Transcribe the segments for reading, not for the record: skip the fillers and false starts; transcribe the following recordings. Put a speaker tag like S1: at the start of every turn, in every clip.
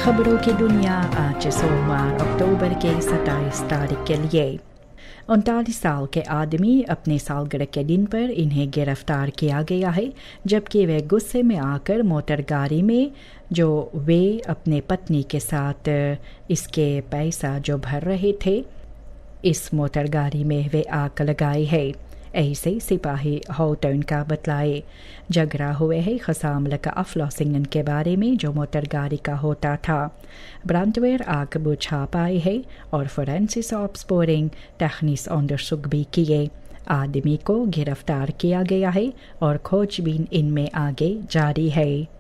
S1: खबरों की दुनिया आज सोमवार अक्टूबर के 27 तारीख के लिए। 39 साल के आदमी अपने सालगिरह के दिन पर इन्हें गिरफ्तार किया गया है, जबकि वे गुस्से में आकर मोटर गाड़ी में जो वे अपने पत्नी के साथ इसके पैसा जो भर रहे थे, इस मोटर गाड़ी में वे आग लगाई है। ऐसे सिपाही हॉटन का बतलाए झगड़ा हुए है खसामल का अफलॉसिंगन के बारे में जो मोटर गाड़ी का होता था। ब्रांडवेयर आग बुझा पाए है और फोरेंसिक ऑप्सपोरिंग टेक्निस अंडरसुक भी किए। आदमी को गिरफ्तार किया गया है और खोजबीन इनमें आगे जारी है।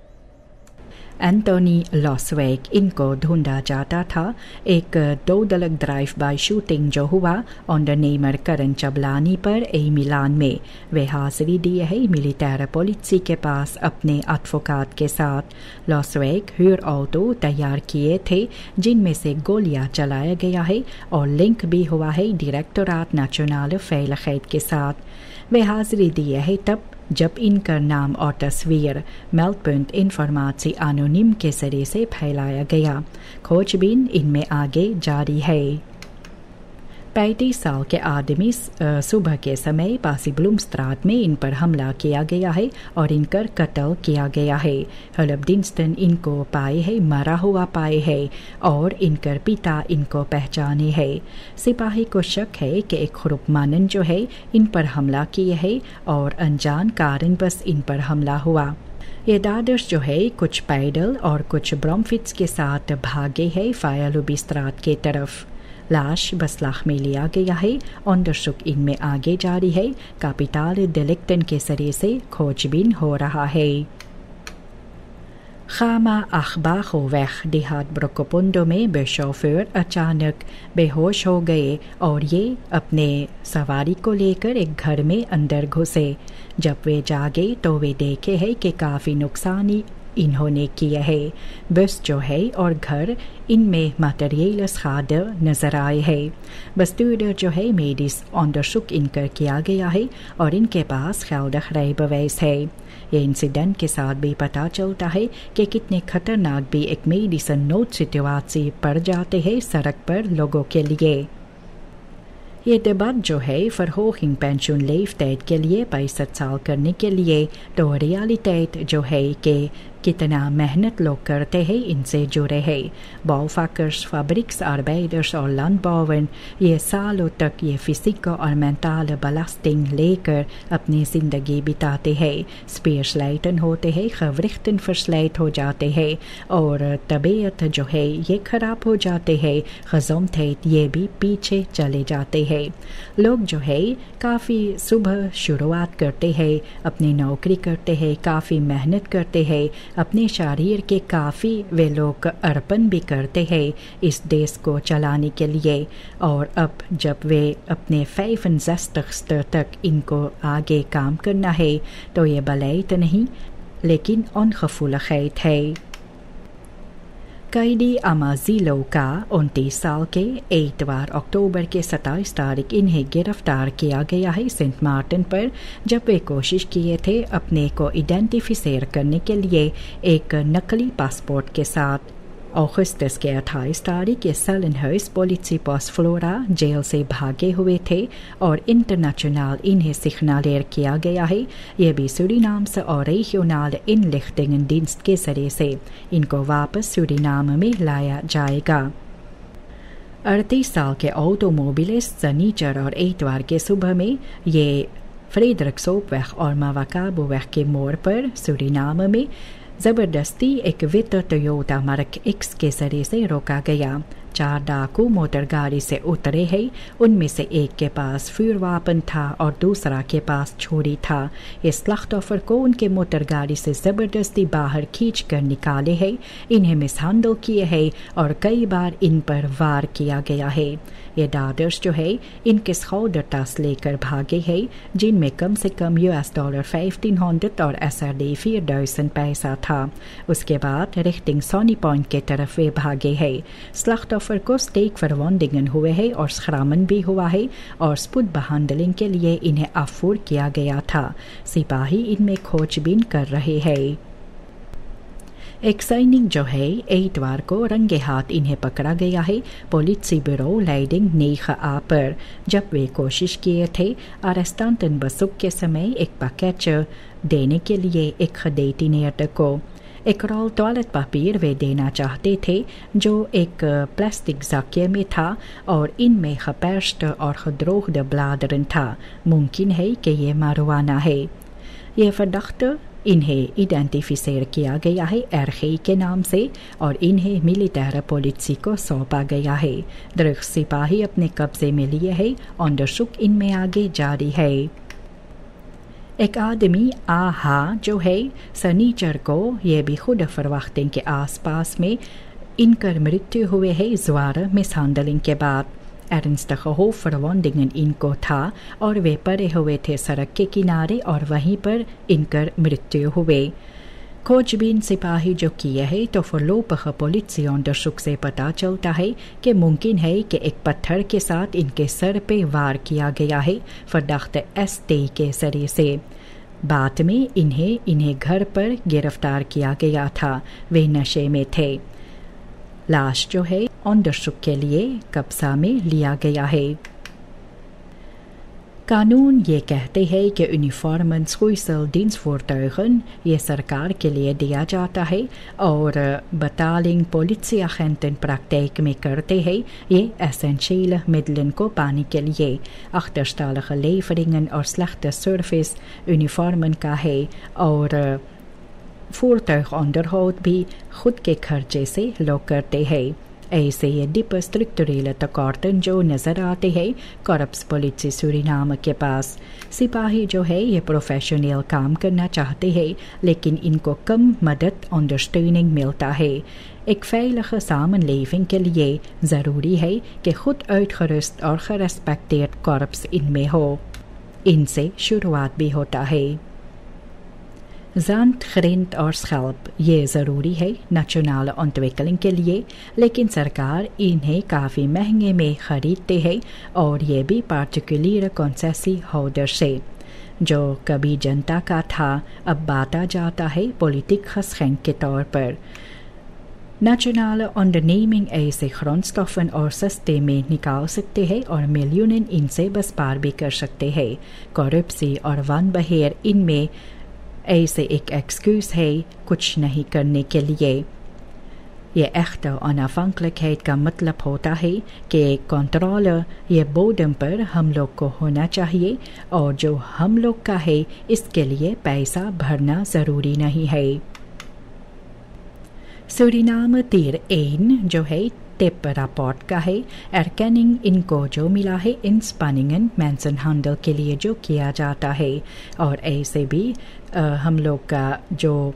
S1: एंटोनी लॉसवेग इनको ढूंढा जाता था। एक 2 दलक ड्राइव बाय शूटिंग जो हुआ अंडरनेमर करन चबलानी पर ए मिलान में वे हाजिरी दिए है मिलिटर पुलिस के पास अपने एडवोकेट के साथ। लॉसवेग हुर ऑटो तैयार किए थे जिनमें से गोलियां चलाया गया है और लिंक भी हुआ है डायरेक्टोरेट नेशनल फेलिखैत के साथ। वे हाजिरी दिए है तब जब इनका नाम और तस्वीर मेलबर्न इन्फॉर्मेशन एनोनिम के जरिए से फैलाया गया। खोजबीन इनमें आगे जारी है। 35 साल के आदमी सुबह के समय पासीब्लूमस्ट्रात में इन पर हमला किया गया है और इनकर कत्ल किया गया है। हलबदिनस्टन इनको पाए है मरा हुआ पाए है और इनकर पिता इनको पहचाने है। सिपाही को शक है कि एक खुरुपमानन जो है इन पर हमला किए है और अनजान कारण बस इन पर हमला हुआ। ये दादर्श जो है कुछ पैदल और कुछ ब्रॉम्फिट्स के साथ भागे है फायलुबिस्त्रात के तरफ। लाश बसलाख में लिया गया है। अंडरसुक इनमें आगे जारी है। कैपिटल डिलिक्टन के जरिए से खोजबीन हो रहा है। खामा अखबाखो वैख देहात ब्रोकोपुंडो में बेशोफर अचानक बेहोश हो गए और ये अपने सवारी को लेकर एक घर में अंदर घुसे। जब वे जागे तो वे देखे है कि काफ़ी नुकसान इन्होंने किया है। बस जो है और घर इनमें मटेरियल्स खाद नजर आए है। बस्तूडर जो है मेडिस अंडरसुक इनकर किया गया है और इनके पास खैलदख बवैस है। ये इंसिडेंट के साथ भी पता चलता है कि कितने खतरनाक भी एक मेडिसन नोट सिचुएशन पड़ जाते हैं सड़क पर लोगों के लिए। ये डिबेट जो है फरहोगिंग पेंशन लेफ्टेड के लिए 65 साल करने के लिए तो रियलिटेट जो है कि कितना मेहनत लोग करते हैं इनसे जुड़े हैं। बॉफाकर्स फाब्रिक्स आर्बेडर्स और लैंडबॉवन ये सालों तक ये फिजिकल और मेंटल बलास्टिंग लेकर अपनी ज़िंदगी बिताते हैं। स्पेयर्सलाइटन होते हैं, खवरिख्तन फर्सलाइट हो जाते हैं और तबीयत जो है ये ख़राब हो जाते हैं। खज़म थे ये भी पीछे चले जाते हैं। लोग जो है काफ़ी सुबह शुरुआत करते हैं, अपनी नौकरी करते हैं, काफ़ी मेहनत करते हैं, अपने शरीर के काफ़ी वे लोग अर्पण भी करते हैं इस देश को चलाने के लिए। और अब जब वे अपने 65 तक इनको आगे काम करना है तो ये बलैत नहीं लेकिन अनखफुलखैत है। कैदी अमाजीलो का 29 साल के इतवार अक्टूबर के 27 तारीख इन्हें गिरफ्तार किया गया है सेंट मार्टिन पर, जब वे कोशिश किए थे अपने को आइडेंटिफिकेट करने के लिए एक नकली पासपोर्ट के साथ। अगस्त के 28 तारीख ये सेलेनहर्स्ट पुलिस पोस्ट फ्लोरा जेल से भागे हुए थे और इंटरनेशनल इन्हें सिग्नलेर किया गया है। ये भी सूरीनाम से और रीजनल इनलिchtingendienst के जरिए से इनको वापस सूरीनाम में लाया जाएगा। 38 साल के ऑटोमोबिलिस्ट शनिचर और इतवार के सुबह में ये फ्रेडरिक्सोपवेग और मावाकाबोवेग के मोड़ पर सूरीनाम में ज़बरदस्ती एक वित्त टोयोटा मार्क एक्स के जरिए से रोका गया। 4 डाकू मोटर गाड़ी से उतरे हैं। उनमें से एक के पास फुरवापन था और दूसरा के पास छुरी था। इस स्लख्तोफर को उनके मोटर गाड़ी से ज़बरदस्ती बाहर खींच कर निकाले हैं, इन्हें मिसहैंडल किए हैं और कई बार इन पर वार किया गया है। ये दादर्स जो है इनके सौदरतास लेकर भागे हैं, जिनमें कम से कम $1500 और SRD 4000 पैसा था। उसके बाद रिख्टिंग सोनी पॉइंट के तरफ वे भागे हैं। स्लख्तोफर को स्टेक फरवॉन्डिंगन हुए है और स्खरामन भी हुआ है और स्पुट बहांडलिंग के लिए इन्हें अफूर किया गया था। सिपाही इनमें खोजबीन कर रहे हैं। एक सैनिक जो है इतवार को रंगे हाथ इन्हें पकड़ा गया है पोलित्सी ब्यूरो लेडिंग 9 पर, जब वे कोशिश किए थे अरेस्टांतन बसुक के समय एक पैकेज देने के लिए एक डेटिनेटर को एक रोल टॉयलेट पेपर वे देना चाहते थे जो एक प्लास्टिक जाके में था और इनमें खपेस्ट और खद्रोह ब्लाडरन था। मुमकिन है कि ये मारवाना है। ये फर्दख्त इन्हें आइडेंटिफिसेर किया गया है एरखी के नाम से और इन्हें मिलिटर पोलिसी को सौंपा गया है। दरख्त सिपाही अपने कब्जे में लिए है। अंडरशुक इनमें आगे जारी है। एक आदमी आहा जो है सनीचर को ये भी खुद फरवख्तिंग के आसपास में इनकर मृत्यु हुए है ज्वार मिसहैंडलिंग के बाद। एरनस्टहो फरवॉन्डिंगन इनको था और वे पड़े हुए थे सड़क के किनारे और वहीं पर इनकर मृत्यु हुए। खोजबीन सिपाही जो किए है तो फॉरलोपह पोलिसी अंडरशुक से पता चलता है कि मुमकिन है कि एक पत्थर के साथ इनके सर पे वार किया गया है फर्दख्त एसटी के जरिए से। बाद में इन्हें घर पर गिरफ्तार किया गया था। वे नशे में थे। लाश जो है अंडरशुक के लिए कब्जा में लिया गया है। कानून ये कहते हैं कि यूनिफॉर्मन Dienstvoertuigen ये सरकार के लिए दिया जाता है और बतालिंग पोलिसी agenten praktijk में करते हैं ये essentiële middelen को पाने के लिए। achterstallige leveringen और slechte service यूनिफॉर्मन का है और voertuigonderhoud भी खुद के खर्चे से लोग करते हैं। ऐसे ये डिप स्ट्रक्चरल तकार्तन जो नज़र आते हैं कॉर्प्स पोलिसी सूरीनाम के पास। सिपाही जो है ये प्रोफेशनल काम करना चाहते हैं लेकिन इनको कम मदद अंडरस्टैंडिंग मिलता है। एक veilige samenleving के लिए ज़रूरी है कि खुद uitgerust और gerespecteerd कॉर्प्स इनमें हो। इनसे शुरुआत भी होता है। Zand, grind और schelp ये ज़रूरी है नेशनल ontwikkeling के लिए, लेकिन सरकार इन्हें काफ़ी महंगे में ख़रीदते हैं और ये भी पार्टिकुलर कॉन्सेसी होल्डर से। जो कभी जनता का था अब बांटा जाता है पॉलिटिक geschenk के तौर पर। नेशनल onderneming ऐसे grondstoffen और सस्ते में निकाल सकते हैं और मिलियन इनसे बस पार भी कर सकते हैं। करप्सी और wanbeheer इनमें ऐसे एक एक्सक्यूज है कुछ नहीं करने के लिए। ये echte onafhankelijkheid का मतलब होता है कि कंट्रोल ये बोर्डम पर हम लोग को होना चाहिए और जो हम लोग का है इसके लिए पैसा भरना ज़रूरी नहीं है। सूरीनाम तीर 1 जो है टिप रापोर्ट का है। एरकेनिंग इनको जो मिला है इन स्पनिंगन मैंसनहांडल के लिए जो किया जाता है और ऐसे भी हम लोग का जो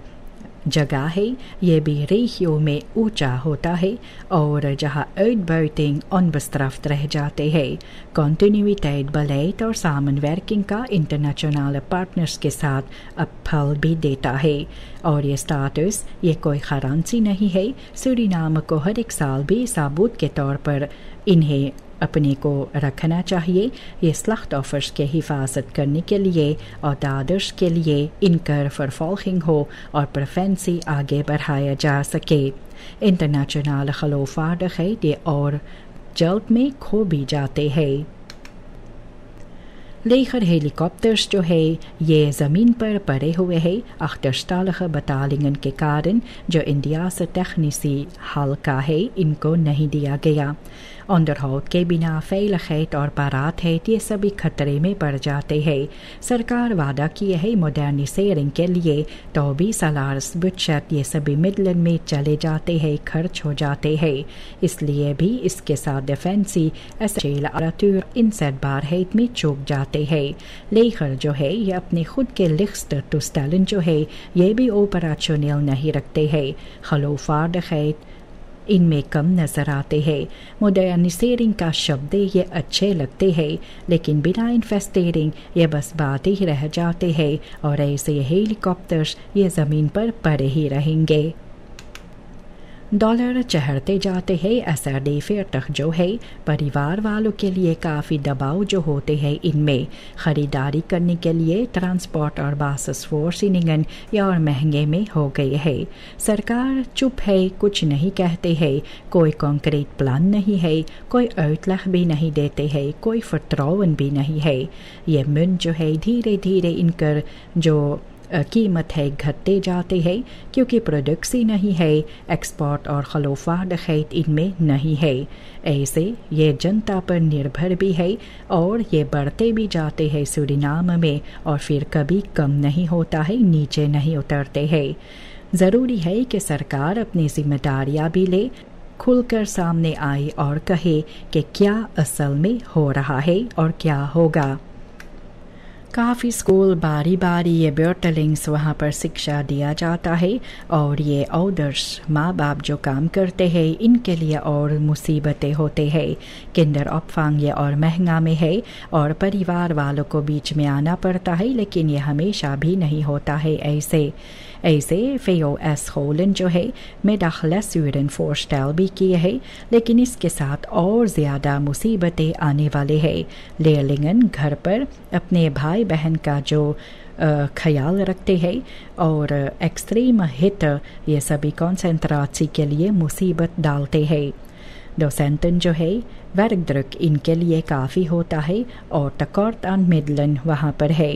S1: जगह है ये भी रेशियो में ऊंचा होता है और जहाँ uitbuiting onbestraft रह जाते हैं। कॉन्टिन्यूइटेट बलेट और सामनwerking का इंटरनेशनल पार्टनर्स के साथ अब फल भी देता है और ये स्टाटस ये कोई गारंटी नहीं है। सूरीनाम को हर एक साल भी सबूत के तौर पर इन्हें अपने को रखना चाहिए। ये स्लख्त ऑफर्स के हिफाजत करने के लिए और दादर्श के लिए इनकर फरफॉल्किंग हो और प्रेफेंसी आगे बढ़ाया जा सके। इंटरनेशनल खलोफार्डगheid और जल्द में खो भी जाते हैं। लेगर हेलीकॉप्टर्स जो है ये ज़मीन पर पड़े हुए हैं achterstallige betalingen के कारण जो इंडिया से टेक्निसी हल का है इनको नहीं दिया गया। onderhoud के बिना veiligheid और paraatheid ये सभी खतरे में पड़ जाते हैं। सरकार वादा किए है मॉडर्निसेरिंग के लिए तो भी salaris budget ये सभी मिडलन में चले जाते हैं, खर्च हो जाते हैं। इसलिए भी इसके साथ डिफेंसी essentiële apparatuur inzetbaarheid में चूक जाते हैं। लेगर जो है ये अपने खुद के लिस्ट टूस्टलन जो है ये भी ऑपरेशनल नहीं रखते हैं। खलोफार्डगheid इनमें कम नज़र आते हैं। मॉडर्निसेरिंग का शब्द ये अच्छे लगते हैं लेकिन बिना इन्वेस्टिंग ये बस बात ही रह जाते हैं और ऐसे हेलीकॉप्टर्स ये ज़मीन पर पड़े ही रहेंगे। डॉलर चढ़ते जाते हैं, SRD फिर तक जो है परिवार वालों के लिए काफ़ी दबाव जो होते हैं इनमें ख़रीदारी करने के लिए ट्रांसपोर्ट और बसेस फोर्सिंगन या और महंगे में हो गए हैं। सरकार चुप है, कुछ नहीं कहते हैं, कोई कॉन्क्रीट प्लान नहीं है, कोई आउटलैक भी नहीं देते हैं, कोई फतरौन भी नहीं है। ये मुन जो है धीरे धीरे इनकर जो कीमत है घटते जाते हैं क्योंकि प्रोडक्ट्स ही नहीं है, एक्सपोर्ट और खलोफात खैत इनमें नहीं है। ऐसे ये जनता पर निर्भर भी है और ये बढ़ते भी जाते हैं सूरीनाम में और फिर कभी कम नहीं होता है, नीचे नहीं उतरते हैं। ज़रूरी है कि सरकार अपनी जिम्मेदारियां भी ले, खुलकर सामने आए और कहे कि क्या असल में हो रहा है और क्या होगा। काफ़ी स्कूल बारी बारी ये बेटलिंग्स वहाँ पर शिक्षा दिया जाता है और ये ऑर्डर्स माँ बाप जो काम करते हैं इनके लिए और मुसीबतें होते हैं। किंडर ऑपफांग ये और महंगा में है और परिवार वालों को बीच में आना पड़ता है, लेकिन ये हमेशा भी नहीं होता है। ऐसे FOS होलन जो है मिडलस्यूरन फोरस्टेल भी किए है, लेकिन इसके साथ और ज़्यादा मुसीबतें आने वाले हैं। लेयरलिंगन घर पर अपने भाई बहन का जो ख्याल रखते हैं और एक्सट्रीम हिट ये सभी कॉन्सेंट्रेसी के लिए मुसीबत डालते हैं। डोसेंटन जो है वर्कद्रुक इनके लिए काफ़ी होता है और तकॉर्ट आन मिडलन वहाँ पर है।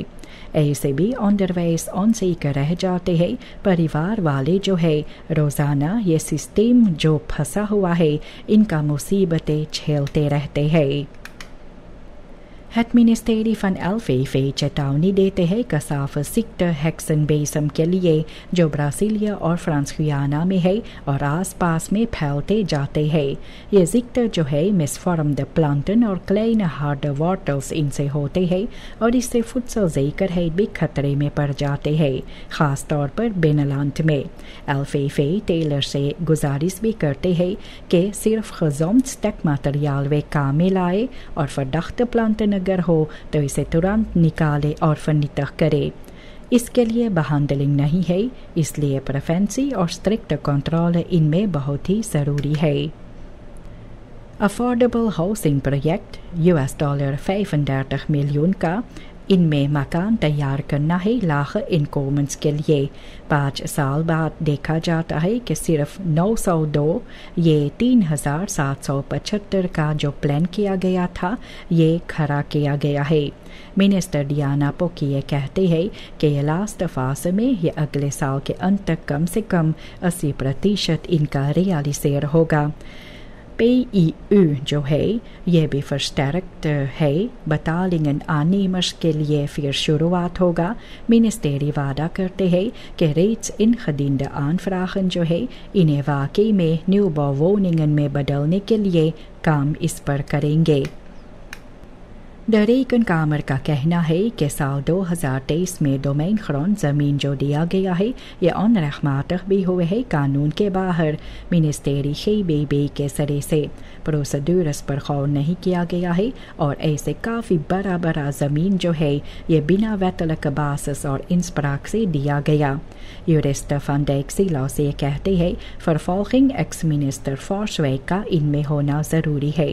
S1: ऐसे भी ऑनडरवेस ऑन सीकर रह जाते हैं। परिवार वाले जो है रोज़ाना ये सिस्टम जो फंसा हुआ है इनका मुसीबतें झेलते रहते हैं। Het ministerie van LVV चेतावनी देते हैं कसाफ सिक्ट हेक्सन बेसम के लिए जो ब्राज़ीलिया और फ्रांस गुयाना में है और आसपास में फैलते जाते हैं। ये जिक्ट जो है मिसफॉर्म द प्लांटन और क्लेन हार्ड वाटर्स इनसे होते हैं और इससे फुटसल जेकर है भी खतरे में पड़ जाते हैं, ख़ास तौर पर बेनलांट में। LVV टेलर से गुजारिश भी करते हैं कि सिर्फ खजोम्ट स्टेक मटेरियल वे काम में लाए और फर्दाख्त प्लांटन अगर हो तो इसे तुरंत निकाले और फर्नीतख करे। इसके लिए बहांडलिंग नहीं है, इसलिए प्रेफेंसी और स्ट्रिक्ट कंट्रोल इनमें बहुत ही ज़रूरी है। अफोर्डेबल हाउसिंग प्रोजेक्ट $35 मिलियन का इनमें मकान तैयार करना है लाख इनकॉमेंट्स के लिए। 5 साल बाद देखा जाता है कि सिर्फ 902 ये 3775 का जो प्लान किया गया था ये खरा किया गया है। मिनिस्टर डियाना पोकी ये कहते हैं कि ये लास्ट फास में ये अगले साल के अंत तक कम से कम 80% इनका रियलाइजेशन होगा। PEU जो है ये भी फर्स्टैरेक्ट है, बतालिंगन आनीमर्स के लिए फिर शुरुआत होगा। मिनिस्टेरी वादा करते हैं कि रेट्स इन खदींद आनफ्राखन जो है इन्हें वाकई में न्यू बवोनिंगन में बदलने के लिए काम इस पर करेंगे। द रेकन कामर का कहना है कि साल 2023 में डोमेन खरोन ज़मीन जो दिया गया है ये अनरहमातक भी हुए है कानून के बाहर। मिनिस्टेरी खेबे के सरे से प्रोसीड्यूर्स पर गौर नहीं किया गया है और ऐसे काफ़ी बड़ा ज़मीन जो है ये बिना वैतलक बासस और इंस्प्राक से दिया गया। यूरिस्ट van Dijk सिलाव से कहते हैं फॉरफॉल्किंग एक्स मिनिस्टर फॉर्सवेक का इनमें होना ज़रूरी है।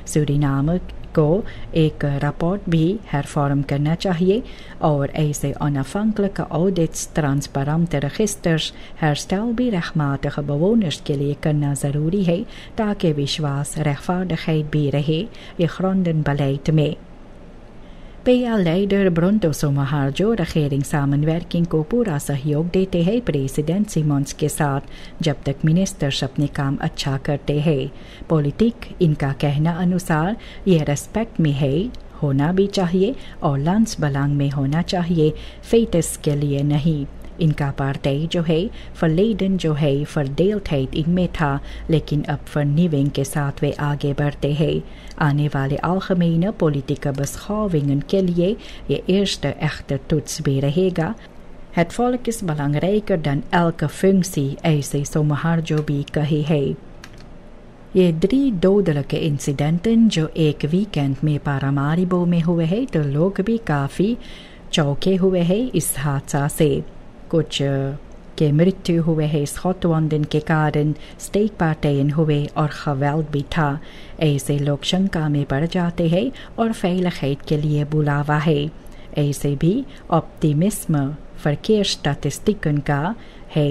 S1: सूरीनाम को एक रिपोर्ट भी hervorm करना चाहिए और ऐसे onafhankelijke audits, transparent registers, hairstyle भी रहमात bewoners के लिए करना ज़रूरी है ताकि विश्वास rechtvaardigheid भी रहे ये ग्रोंडन beleid में। PL-leider Bruno Sammarjo regering samenwerking को पूरा सहयोग देते हैं प्रेसिडेंट सिमोन्स के साथ जब तक मिनिस्टर्स अपने काम अच्छा करते हैं। पॉलिटिक इनका कहना अनुसार ये रेस्पेक्ट में है, होना भी चाहिए और लंस बलांग में होना चाहिए, फेटस के लिए नहीं। इनका पार्टी जो है फलेडन जो है फरडेल्टheid इनमें था, लेकिन अब फर्निविंग के साथ वे आगे बढ़ते हैं। आने वाले algemene politieke beschouwingen के लिए ये eerste echte toets भी रहेगा। Het volk is belangrijker dan elke functie, ऐसे Sammarjo भी कहे है। ये 3 dodelijke इंसिडेंटन जो एक वीकेंड में पारामारिबो में हुए हैं तो लोग भी काफ़ी चौंके हुए हैं इस हादसा से। कुछ के मृत्यु हुए है schootwonden के कारण steekpartijen हुए और geweld भी था। ऐसे लोग शंका में पड़ जाते हैं और veiligheid के लिए बुलावा है। ऐसे भी optimisme verkeersstatistieken का है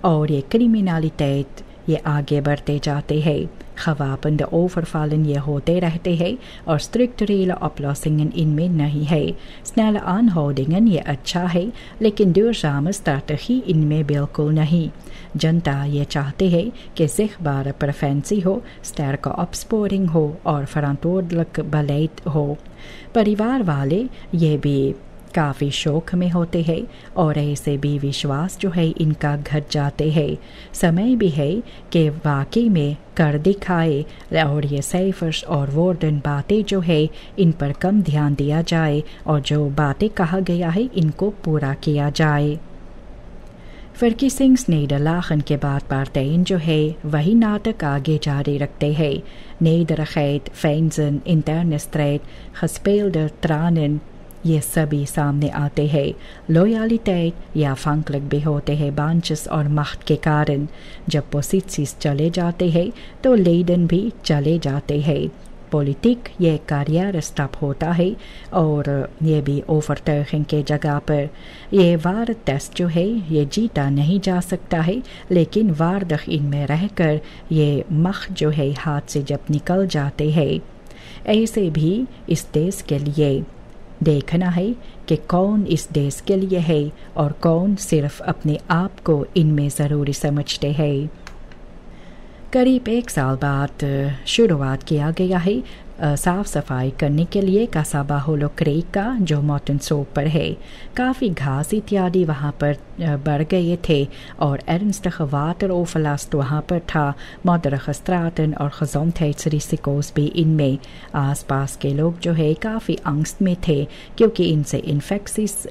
S1: और ये criminaliteit ये आगे बढ़ते जाते हैं। gewapende overvallen ये होते रहते हैं और structurele oplossingen इनमें नहीं है। snelle aanhoudingen ये अच्छा है लेकिन duurzame strategie इनमें बिल्कुल नहीं। जनता ये चाहते हैं कि zichtbare preventie हो, sterke opsporing हो और verantwoordelijk beleid हो। परिवार वाले ये भी काफ़ी शौक में होते हैं और ऐसे भी विश्वास जो है इनका घट जाते हैं। समय भी है कि वाकई में कर दिखाए और ये सेफर्स और वार्डन बातें जो है इन पर कम ध्यान दिया जाए और जो बातें कहा गया है इनको पूरा किया जाए। verkiezingsnederlagen के बाद partijen जो है वही नाटक आगे जारी रखते हैं। nederigheid, veinzen, interne strijd, gespeelde tranen ये सभी सामने आते हैं। लॉयलिटेट या afhankelijk भी होते हैं बांचस और मख्त के कारण। जब पोसिट्सीज चले जाते हैं तो लेडन भी चले जाते हैं। पॉलिटिक ये करियर स्टॉप होता है और ये भी ओवरटर्गिंग के जगह पर। ये वार टेस्ट जो है ये जीता नहीं जा सकता है लेकिन वारदख इनमें रहकर ये मख जो है हाथ से जब निकल जाते हैं। ऐसे भी इस देश के लिए देखना है कि कौन इस देश के लिए है और कौन सिर्फ अपने आप को इनमें ज़रूरी समझते हैं। करीब 1 साल बाद शुरुआत किया गया है साफ़ सफाई करने के लिए कासाबाहोलो क्रेक का जो मॉटनसोप पर है। काफ़ी घास इत्यादि वहाँ पर बढ़ गए थे और ernstige wateroverlast वहाँ पर था। modderige straten और gezondheidsrisico's भी इनमें। आसपास के लोग जो है काफ़ी angst में थे क्योंकि इनसे इन्फेक्शियस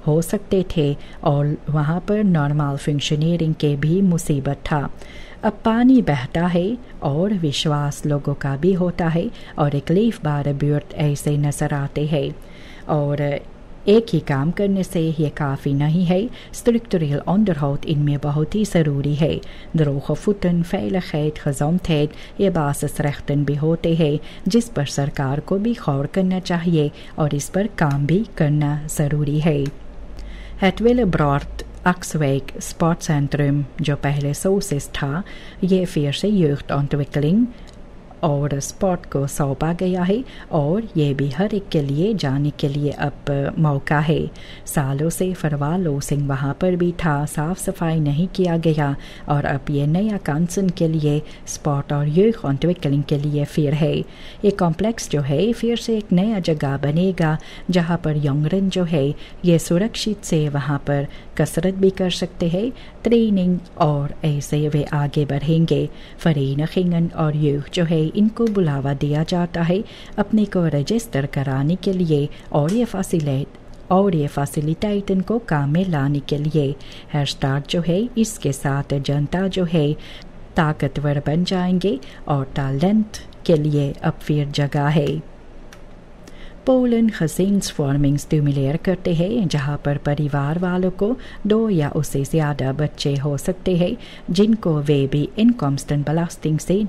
S1: हो सकते थे और वहाँ पर नॉर्मल फंक्शनिंग के भी मुसीबत था। अब पानी बहता है और विश्वास लोगों का भी होता है और एक leefbare buurt ऐसे नजर आते हैं और एक ही काम करने से ये काफ़ी नहीं है। structureel onderhoud इनमें बहुत ही ज़रूरी है। droge voeten, veiligheid, gezondheid ये basisrechten भी होते हैं जिस पर सरकार को भी गौर करना चाहिए और इस पर काम भी करना ज़रूरी है। Het Willebrord Axwijk Sportcentrum जो पहले सोसिस था ये फिर से jeugdontwikkeling और स्पोर्ट को सौंपा गया है और ये भी हर एक के लिए जाने के लिए अब मौका है। सालों से verwaarlozing वहाँ पर भी था, साफ सफाई नहीं किया गया और अब ये नया कांसन के लिए स्पोर्ट और jeugdontwikkeling के लिए फिर है। ये कॉम्प्लेक्स जो है फिर से एक नया जगह बनेगा जहाँ पर यंगरन जो है ये सुरक्षित से वहाँ पर कसरत भी कर सकते हैं, ट्रेनिंग और ऐसे वे आगे बढ़ेंगे। verenigingen और jeugd जो है इनको बुलावा दिया जाता है अपने को रजिस्टर कराने के लिए और ये फैसिलिटेटन को काम में लाने के लिए। हेरस्टार्ट जो है इसके साथ जनता जो है ताकतवर बन जाएंगे और टैलेंट के लिए अब फिर जगह है। पोलन gezinsvorming स्टिमुलेट करते हैं जहाँ पर परिवार वालों को 2 या उससे ज़्यादा बच्चे हो सकते हैं जिनको वे भी inkomstenbelasting से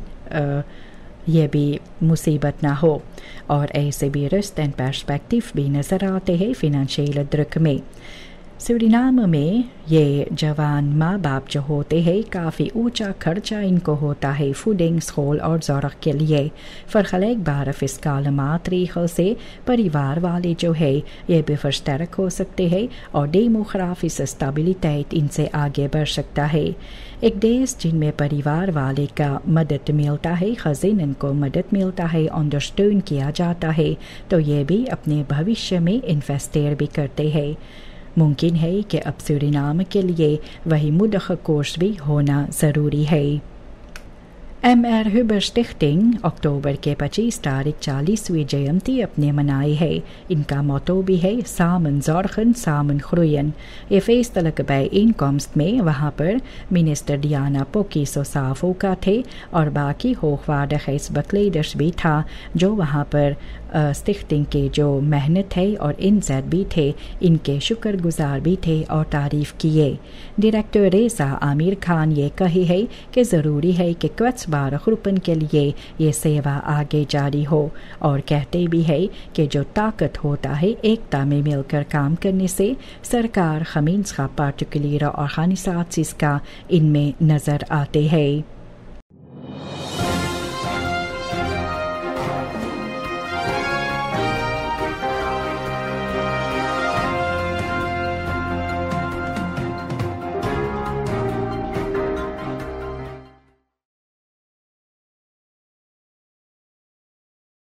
S1: ये भी मुसीबत ना हो और ऐसे भी रिस्क एंड पर्सपेक्टिव भी नज़र आते हैं फिनेंशियल ड्रक में। सूरीनाम में ये जवान माँ बाप जो होते हैं काफ़ी ऊंचा खर्चा इनको होता है फूडिंग, स्कूल और ज़रूरत के लिए। vergelijkbare फिस्काल मातरीक़ों से परिवार वाले जो है ये भी versterk हो सकते हैं और डेमोग्राफिक स्टेबिलिटी इनसे आगे बढ़ सकता है। एक देश जिनमें परिवार वाले का मदद मिलता है, खजीनन को मदद मिलता है, अंडरस्टैंड किया जाता है तो ये भी अपने भविष्य में इन्वेस्टर भी करते हैं। मुमकिन है कि अब सूरीनाम के लिए वही मुद्दह कोर्स भी होना ज़रूरी है। MR Huber स्टिchting अक्टूबर के 25 तारीख 40वीं जयंती अपने मनाई है। इनका मोटो भी है सामन zorgen सामन groeien। ये feestelijke bijeenkomst में वहाँ पर मिनिस्टर डियाना पोकी सोसाफो का थे और बाकी होगवाardigheidsbekleders भी था जो वहाँ पर स्टिख्तिंग के जो मेहनत है और इनसेट भी थे, इनके शुक्रगुजार भी थे और तारीफ़ किए। डायरेक्टर रेसा आमिर खान ये कही है कि ज़रूरी है कि क्वच बारखरुपन के लिए ये सेवा आगे जारी हो, और कहते भी है कि जो ताकत होता है एकता में मिलकर काम करने से सरकार खमीन्स का पार्टिकुलर और खानिसात का इनमें नज़र आते हैं।